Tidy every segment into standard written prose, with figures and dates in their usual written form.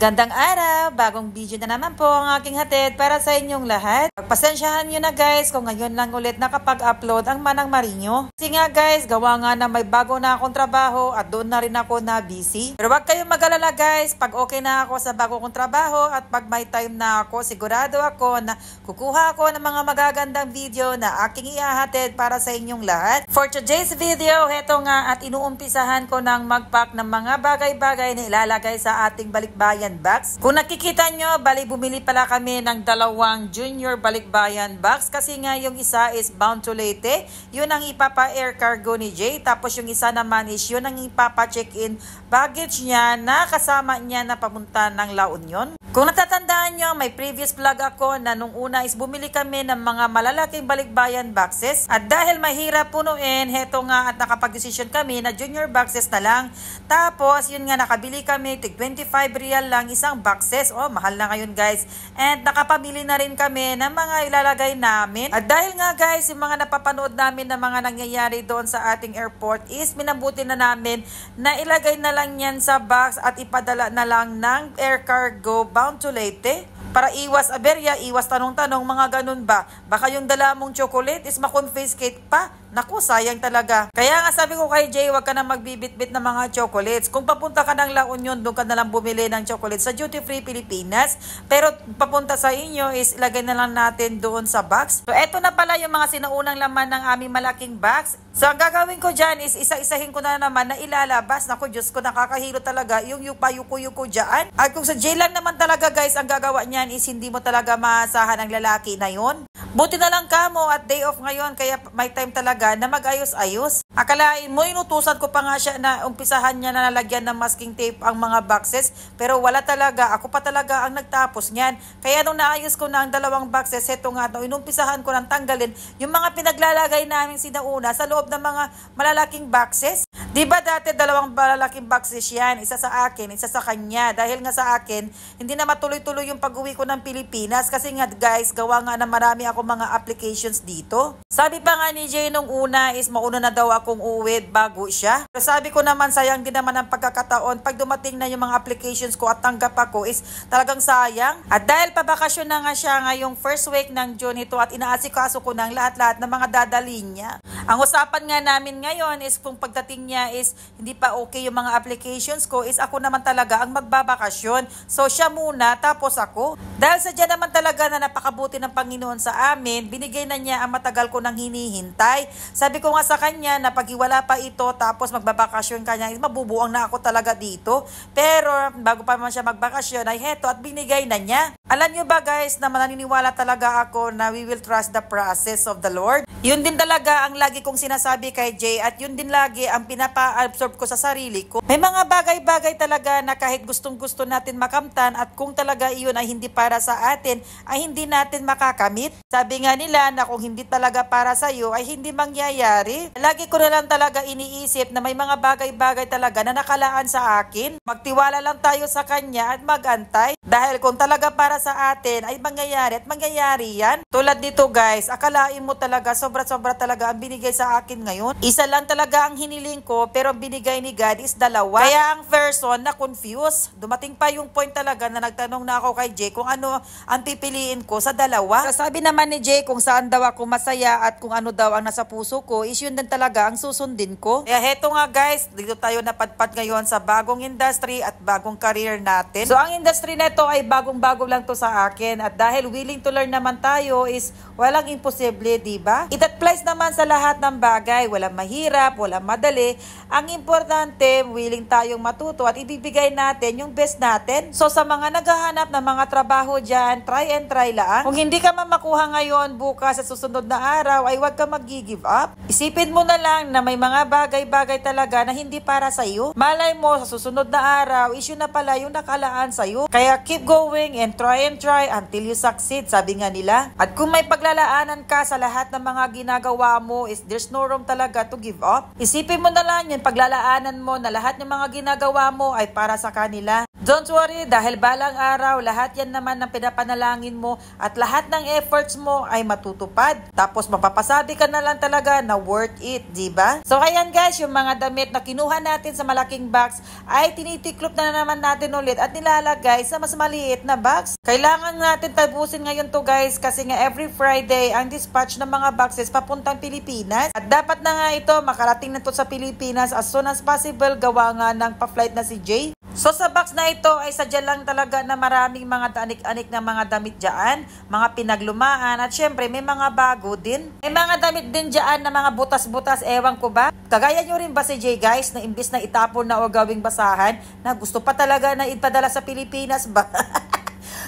Magandang araw! Bagong video na naman po ang aking hatid para sa inyong lahat. Pagpasensyahan nyo na guys kung ngayon lang ulit nakapag-upload ang Manang Marinyo. Kasi nga guys, gawa nga na may bago na akong trabaho at doon na rin ako na busy. Pero wag kayong mag-alala guys, pag okay na ako sa bago kong trabaho at pag may time na ako, sigurado ako na kukuha ako ng mga magagandang video na aking ihahatid para sa inyong lahat. For today's video, heto nga at inuumpisahan ko ng mag-pack ng mga bagay-bagay na ilalagay sa ating balikbayan box. Kung nakikita nyo, bali bumili pala kami ng dalawang junior balikbayan box kasi nga yung isa is bound to Leyte, yun ang ipapa-air cargo ni Jay, tapos yung isa naman is yun ang ipapa-check-in baggage niya na kasama niya na papunta ng La Union. Kung natatandaan nyo, may previous vlog ako na nung una is bumili kami ng mga malalaking balikbayan boxes at dahil mahirap punuin, heto nga at nakapag-decision kami na junior boxes na lang. Tapos yun nga, nakabili kami tig 25 real lang isang boxes. Oh, mahal na ngayon guys. And nakapamili na rin kami ng mga ilalagay namin. At dahil nga guys, yung mga napapanood namin na mga nangyayari doon sa ating airport is minabuti na namin na ilagay na lang yan sa box at ipadala na lang ng air cargo bound to Leyte. Para iwas aberya, iwas tanong-tanong, mga ganun ba? Baka yung dala mong chocolate is makonfiscate pa. Naku, sayang talaga. Kaya nga sabi ko kay Jay, wag ka na magbibit-bit ng mga chocolates. Kung papunta ka ng La Union, doon ka na lang bumili ng chocolates sa Duty Free Pilipinas. Pero papunta sa inyo is ilagay na lang natin doon sa box. So eto na pala yung mga sinaunang laman ng aming malaking box. So ang gagawin ko dyan is isa-isahin ko na naman na ilalabas. Naku, Diyos ko, nakakahilo talaga yung yupa-yuko-yuko dyan. At kung sa Jay lang naman talaga guys, ang gagawa niyan is hindi mo talaga maasahan ang lalaki na yon. Buti na lang kamo at day off ngayon kaya may time talaga na mag-ayos-ayos. Akalain mo, inutusan ko pa nga siya na umpisahan niya na nalagyan ng masking tape ang mga boxes. Pero wala talaga, ako pa talaga ang nagtapos niyan. Kaya nung naayos ko na ang dalawang boxes, heto nga, nung inumpisahan ko ng tanggalin yung mga pinaglalagay namin sinauna sa loob ng mga malalaking boxes. Diba dati dalawang malalaking boxes yan, isa sa akin, isa sa kanya. Dahil nga sa akin, hindi na matuloy-tuloy yung pag-uwi ko ng Pilipinas kasi nga guys, gawa nga na marami ako mga applications dito. Sabi pa nga ni Jay nung una is mauna na daw akong uuwi bago siya. Pero sabi ko naman sayang din naman ang pagkakataon pag dumating na yung mga applications ko at tanggap ako is talagang sayang. At dahil pabakasyon na nga siya ngayong first week ng June ito at inaasikaso ko ng lahat-lahat ng mga dadalhin niya. Ang usapan nga namin ngayon is kung pagdating niya is hindi pa okay yung mga applications ko is ako naman talaga ang magbabakasyon. So siya muna tapos ako. Dahil sadya naman talaga na napakabuti ng Panginoon sa amin, binigay na niya ang matagal ko nang hinihintay. Sabi ko nga sa kanya na pag iwala pa ito tapos magbabakasyon ka niya, mabubuang na ako talaga dito. Pero bago pa man siya magbakasyon ay heto at binigay na niya. Alam niyo ba guys na mananiniwala talaga ako na we will trust the process of the Lord. Yun din talaga ang lagi kong sinasabi kay Jay at yun din lagi ang pinapa-absorb ko sa sarili ko. May mga bagay-bagay talaga na kahit gustong-gusto natin makamtan at kung talaga iyon ay hindi para sa atin, ay hindi natin makakamit. Sabi nga nila na kung hindi talaga para sa iyo ay hindi mangyayari. Lagi ko na lang talaga iniisip na may mga bagay-bagay talaga na nakalaan sa akin. Magtiwala lang tayo sa kanya at magantay. Dahil kung talaga para sa atin ay mangyayari at mangyayari yan. Tulad nito guys, akalain mo talaga sobra-sobra talaga ang binigay sa akin ngayon. Isa lang talaga ang hiniling ko pero ang binigay ni God is dalawa. Kaya ang person na confused. Dumating pa yung point talaga na nagtanong na ako kay Jay kung ano ang pipiliin ko sa dalawa. Sabi naman ni Jay kung saan daw ako masaya at kung ano daw ang nasa puso ko is yun din talaga ang susundin ko. Kaya heto nga guys, dito tayo napadpad ngayon sa bagong industry at bagong career natin. So ang industry na ito ay bagong-bago lang to sa akin at dahil willing to learn naman tayo is walang imposible, diba? It applies naman sa lahat ng bagay. Walang mahirap, walang madali. Ang importante, willing tayong matuto at ibibigay natin yung best natin. So sa mga naghahanap ng mga trabaho dyan, try and try lang. Kung hindi ka man makuha ngayon, bukas sa susunod na araw, ay huwag ka mag-give up. Isipin mo na lang na may mga bagay-bagay talaga na hindi para sa iyo. Malay mo, sa susunod na araw, issue na pala yung nakalaan sa iyo. Kaya keep going and try until you succeed, sabi nga nila. At kung may paglalaanan ka sa lahat ng mga ginagawa mo, is there's no room talaga to give up. Isipin mo na lang yan, paglalaanan mo na lahat ng mga ginagawa mo ay para sa kanila. Don't worry, dahil balang araw, lahat yan naman ng pinapanalangin mo at lahat ng efforts mo ay matutupad. Tapos mapapasabi ka na lang talaga na worth it, diba? So ayan guys, yung mga damit na kinuha natin sa malaking box ay tinitiklop na naman natin ulit at nilalagay sa mas maliit na box. Kailangan natin tabusin ngayon to guys kasi nga every Friday ang dispatch ng mga boxes papuntang Pilipinas. At dapat na nga ito makarating na to sa Pilipinas as soon as possible, gawa nga ng pa-flight na si Jay. So sa box na ito ay sadya lang talaga na maraming mga anik-anik na mga damit dyan, mga pinaglumaan at syempre may mga bago din. May mga damit din dyan na mga butas-butas, ewan ko ba? Kagaya nyo rin ba si Jay guys na imbis na itapon na o gawing basahan na gusto pa talaga na ipadala sa Pilipinas ba?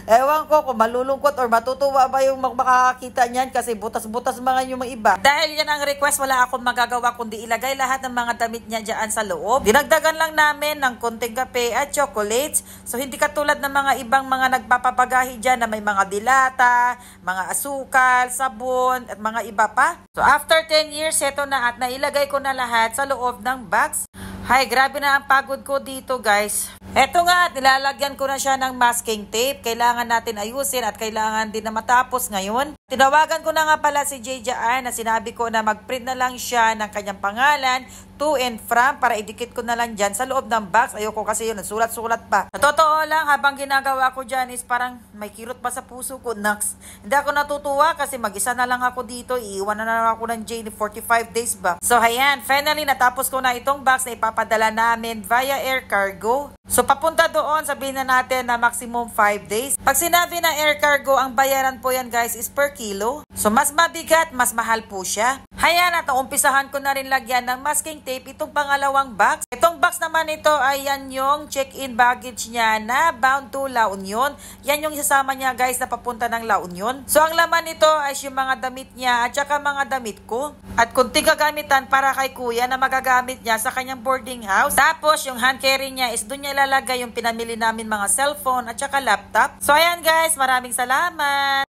Ewan ko kung malulungkot or matutuwa ba yung makakakita niyan kasi butas-butas mga yung iba. Dahil yan ang request, wala akong magagawa kundi ilagay lahat ng mga damit niya dyan sa loob. Dinagdagan lang namin ng konting kape at chocolates. So hindi katulad ng mga ibang mga nagpapapagahi dyan na may mga dilata, mga asukal, sabon at mga iba pa. So after 10 years, eto na at nailagay ko na lahat sa loob ng box. Hay, grabe na ang pagod ko dito guys. Eto nga, nilalagyan ko na siya ng masking tape. Kailangan natin ayusin at kailangan din na matapos ngayon. Tinawagan ko na nga pala si Jay dyan na sinabi ko na mag-print na lang siya ng kanyang pangalan, to and from, para idikit ko na lang dyan sa loob ng box. Ayoko kasi yun, sulat-sulat pa. Sa totoo lang, habang ginagawa ko dyan is parang may kirot pa sa puso ko, naks. Hindi ako natutuwa kasi mag-isa na lang ako dito. Iiwan na lang ako ng Jay ni 45 days ba. So ayan, finally natapos ko na itong box na ipapadala namin via air cargo. So papunta doon, sabihin na natin na maximum 5 days. Pag sinabi na air cargo, ang bayaran po yan guys is per kilo. So mas mabigat, mas mahal po siya. Hayan, at umpisahan ko na rin lagyan ng masking tape itong pangalawang box. Itong box naman ito ay yan yung check-in baggage niya na bound to La Union. Yan yung isasama niya guys na papunta ng La Union. So ang laman nito ay yung mga damit niya at saka mga damit ko. At kunting kagamitan para kay kuya na magagamit niya sa kanyang boarding house. Tapos yung hand carry niya is doon niya ilalagay yung pinamili namin mga cellphone at saka laptop. So ayan guys, maraming salamat!